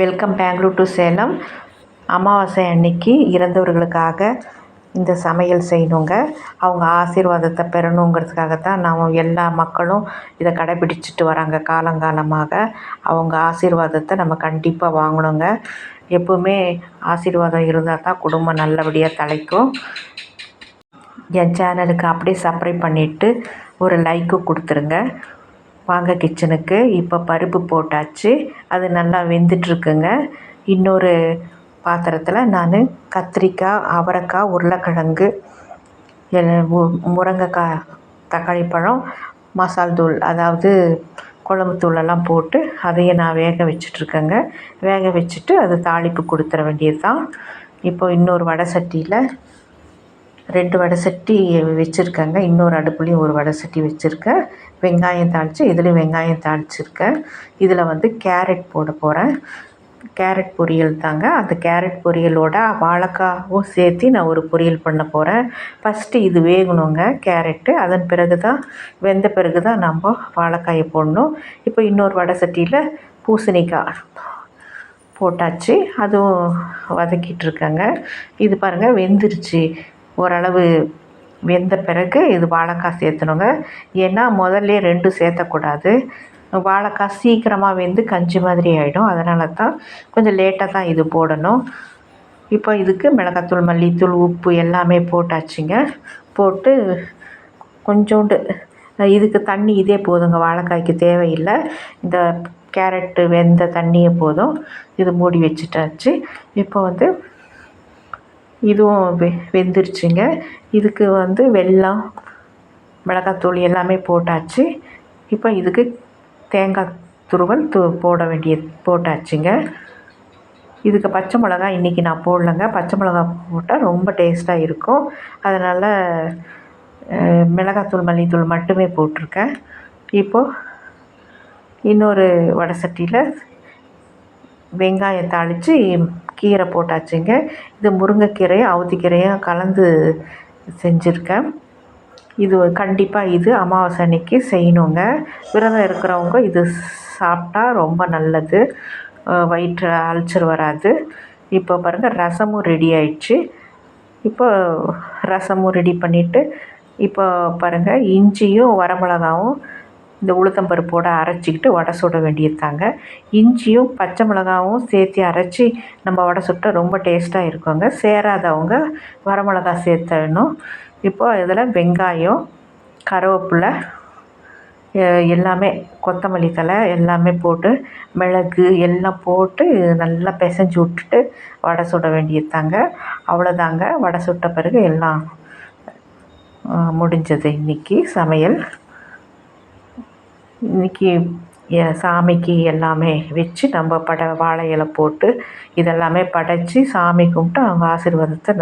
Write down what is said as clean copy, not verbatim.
Welcome Bangalore to Salem. அமாவாசை அன்னைக்கு இறந்தவர்களுக்காக இந்த சமையல் செய்யணுங்க. அவங்க ஆசீர்வாதத்தை பெறணுங்கிறதுக்காக தான் நாம் எல்லா மக்களும் இதை கடைப்பிடிச்சிட்டு வராங்க காலங்காலமாக. அவங்க ஆசீர்வாதத்தை நம்ம கண்டிப்பாக வாங்கணுங்க. எப்போவுமே ஆசீர்வாதம் இருந்தால் தான் குடும்பம் நல்லபடியாக தலைக்கும். என் சேனலுக்கு அப்படியே சப்ஸ்கிரைப் பண்ணிவிட்டு ஒரு லைக்கு கொடுத்துருங்க. வாங்க கிச்சனுக்கு. இப்போ பருப்பு போட்டாச்சு, அது நல்லா வெந்துட்டுருக்குங்க. இன்னொரு பாத்திரத்தில் நான் கத்திரிக்காய், அவரைக்காய், உருளைக்கிழங்கு, முருங்கைக்காய், தக்காளி பழம், மசால் தூள் அதாவது குழம்பு தூளெல்லாம் போட்டு அதையே நான் வேக வச்சிட்ருக்கேங்க. வேக வச்சுட்டு அது தாளிப்பு கொடுத்துட வேண்டியது தான். இப்போ இன்னொரு வடை சட்டியில் 2 வடை சட்டி வச்சுருக்கேங்க. இன்னொரு அடுப்புலேயும் ஒரு வடை சட்டி வச்சுருக்கேன். வெங்காயம் தாளித்து இதுலேயும் வெங்காயம் தாளிச்சிருக்கேன். இதில் கேரட் போட போகிறேன். கேரட் பொரியல் தாங்க. அந்த கேரட் பொரியலோட வாழைக்காவும் சேர்த்து நான் ஒரு பொரியல் பண்ண போகிறேன். ஃபஸ்ட்டு இது வேகணுங்க கேரட்டு. அதன் பிறகு தான் வெந்த பிறகு தான் நம்ம வாழைக்காயை போடணும். இப்போ இன்னொரு வடை சட்டியில் பூசணிக்காய் போட்டாச்சு, அதுவும் வதக்கிட்டுருக்கேங்க. இது பாருங்கள் வெந்துருச்சு. ஓரளவு வெந்த பிறகு இது வாழைக்காய் சேர்த்தணுங்க. ஏன்னா முதல்ல 2 சேர்த்தக்கூடாது. வாழைக்காய் சீக்கிரமாக வெந்து கஞ்சி மாதிரி ஆகிடும். அதனால தான் கொஞ்சம் லேட்டாக தான் இது போடணும். இப்போ இதுக்கு மிளகாத்தூள், மல்லித்தூள், உப்பு எல்லாமே போட்டாச்சுங்க. போட்டு கொஞ்சோண்டு இதுக்கு தண்ணி இதே போதுங்க, வாழைக்காய்க்கு தேவையில்லை. இந்த கேரட்டு வெந்த தண்ணியே போதும். இது மூடி வச்சுட்டாச்சு. இப்போ இதுவும் வெந்துருச்சுங்க. இதுக்கு வெல்லம், மிளகாத்தூள் எல்லாமே போட்டாச்சு. இப்போ இதுக்கு தேங்காய் துருவல் போட்டாச்சுங்க. இதுக்கு பச்சை மிளகா இன்றைக்கி நான் போடலைங்க. பச்சை மிளகா போட்டால் ரொம்ப டேஸ்ட்டாக இருக்கும். அதனால் மிளகாத்தூள், மல்லித்தூள் மட்டுமே போட்டிருக்கேன். இப்போது இன்னொரு வடை சட்டியில் வெங்காயம் தாளித்து கீரை போட்டாச்சுங்க. இது முருங்கைக்கீரையும் அவுத்திக்கீரையும் கலந்து செஞ்சுருக்கேன். இது கண்டிப்பாக இது அமாவாசை அன்னைக்கு செய்யணுங்க. விரதம் இருக்கிறவங்க இது சாப்பிட்டா ரொம்ப நல்லது, வயிற்று அல்சர் வராது. இப்போ பாருங்கள் ரசமும் ரெடி ஆயிடுச்சு. இப்போ ரசமும் ரெடி பண்ணிவிட்டு இப்போ பாருங்கள் இஞ்சியும் வரமிளகாவும் இந்த உளுத்தம்பருப்போடு அரைச்சிக்கிட்டு வடை சுட வேண்டியது தாங்க. இஞ்சியும் பச்சை மிளகாவும் சேர்த்து அரைச்சி நம்ம வடை சுட்டால் ரொம்ப டேஸ்ட்டாக இருக்குங்க. சேராதவங்க வரமிளகா சேர்த்தணும். இப்போ இதில் வெங்காயம், கருவேப்பிலை எல்லாமே, கொத்தமல்லி தழை எல்லாமே போட்டு, மிளகு எல்லாம் போட்டு நல்லா பிசைஞ்சு விட்டுட்டு வடை சுட வேண்டியது தாங்க. அவ்வளோதாங்க. வடை சுட்ட பிறகு எல்லாம் முடிஞ்சது இன்றைக்கி சமையல். இன்றைக்கி சாமிக்கு எல்லாமே வச்சு நம்ம வாழை இலை போட்டு இதெல்லாமே படைச்சி சாமி கும்பிட்டு அவங்க ஆசீர்வாதத்தை